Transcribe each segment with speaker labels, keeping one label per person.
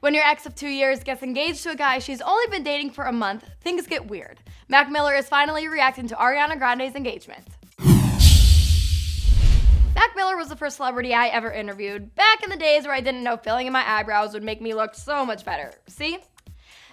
Speaker 1: When your ex of 2 years gets engaged to a guy she's only been dating for a month, things get weird. Mac Miller is finally reacting to Ariana Grande's engagement. Mac Miller was the first celebrity I ever interviewed, back in the days where I didn't know filling in my eyebrows would make me look so much better. See?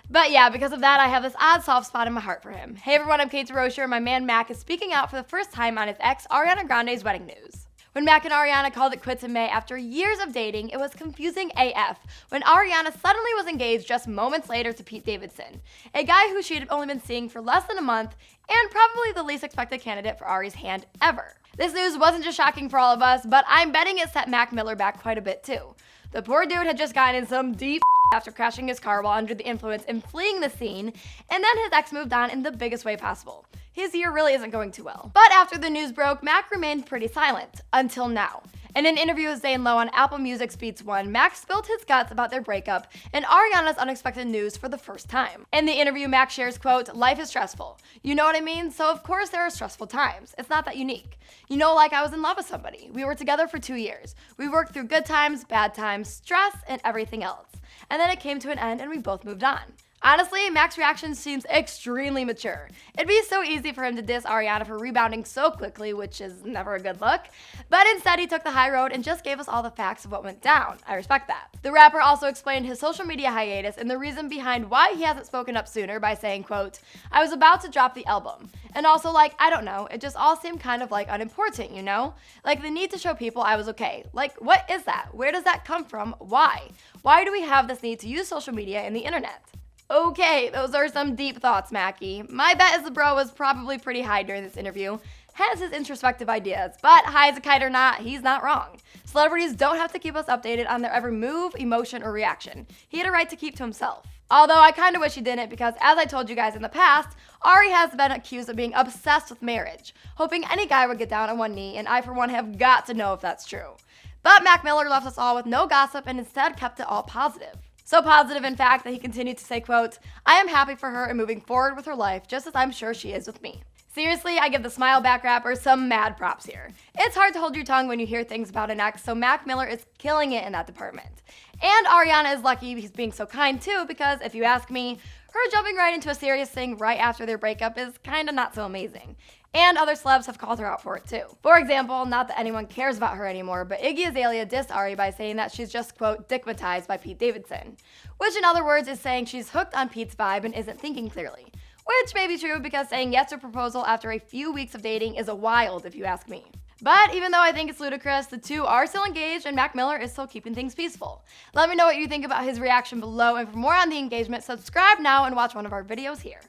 Speaker 1: But yeah, because of that, I have this odd soft spot in my heart for him. Hey everyone, I'm Kate DeRocher, and my man Mac is speaking out for the first time on his ex, Ariana Grande's wedding news. When Mac and Ariana called it quits in May after years of dating, it was confusing AF when Ariana suddenly was engaged just moments later to Pete Davidson, a guy who she had only been seeing for less than a month and probably the least expected candidate for Ari's hand ever. This news wasn't just shocking for all of us, but I'm betting it set Mac Miller back quite a bit too. The poor dude had just gotten in some deep after crashing his car while under the influence and fleeing the scene, and then his ex moved on in the biggest way possible. His year really isn't going too well. But after the news broke, Mac remained pretty silent, until now. In an interview with Zane Lowe on Apple Music's Beats One, Mac spilled his guts about their breakup and Ariana's unexpected news for the first time. In the interview, Mac shares, quote, "Life is stressful. You know what I mean? So of course there are stressful times. It's not that unique. You know, like I was in love with somebody. We were together for 2 years. We worked through good times, bad times, stress, and everything else. And then it came to an end and we both moved on." Honestly, Mac's reaction seems extremely mature. It'd be so easy for him to diss Ariana for rebounding so quickly, which is never a good look. But instead, he took the high road and just gave us all the facts of what went down. I respect that. The rapper also explained his social media hiatus and the reason behind why he hasn't spoken up sooner by saying, quote, "I was about to drop the album. And also, like, I don't know, it just all seemed kind of like unimportant, you know? Like the need to show people I was okay. Like, what is that? Where does that come from? Why? Why do we have this need to use social media and the internet?" Okay, those are some deep thoughts, Mackie. My bet is the bro was probably pretty high during this interview, hence his introspective ideas. But high as a kite or not, he's not wrong. Celebrities don't have to keep us updated on their every move, emotion, or reaction. He had a right to keep to himself. Although I kinda wish he didn't because, as I told you guys in the past, Ari has been accused of being obsessed with marriage, hoping any guy would get down on one knee, and I for one have got to know if that's true. But Mac Miller left us all with no gossip and instead kept it all positive. So positive, in fact, that he continued to say, quote, "I am happy for her and moving forward with her life, just as I'm sure she is with me." Seriously, I give the smile back rapper some mad props here. It's hard to hold your tongue when you hear things about an ex, so Mac Miller is killing it in that department. And Ariana is lucky he's being so kind too, because if you ask me, her jumping right into a serious thing right after their breakup is kinda not so amazing. And other celebs have called her out for it too. For example, not that anyone cares about her anymore, but Iggy Azalea dissed Ari by saying that she's just, quote, "dickmatized by Pete Davidson," which in other words is saying she's hooked on Pete's vibe and isn't thinking clearly. Which may be true because saying yes to a proposal after a few weeks of dating is a wild if you ask me. But even though I think it's ludicrous, the two are still engaged and Mac Miller is still keeping things peaceful. Let me know what you think about his reaction below, and for more on the engagement, subscribe now and watch one of our videos here.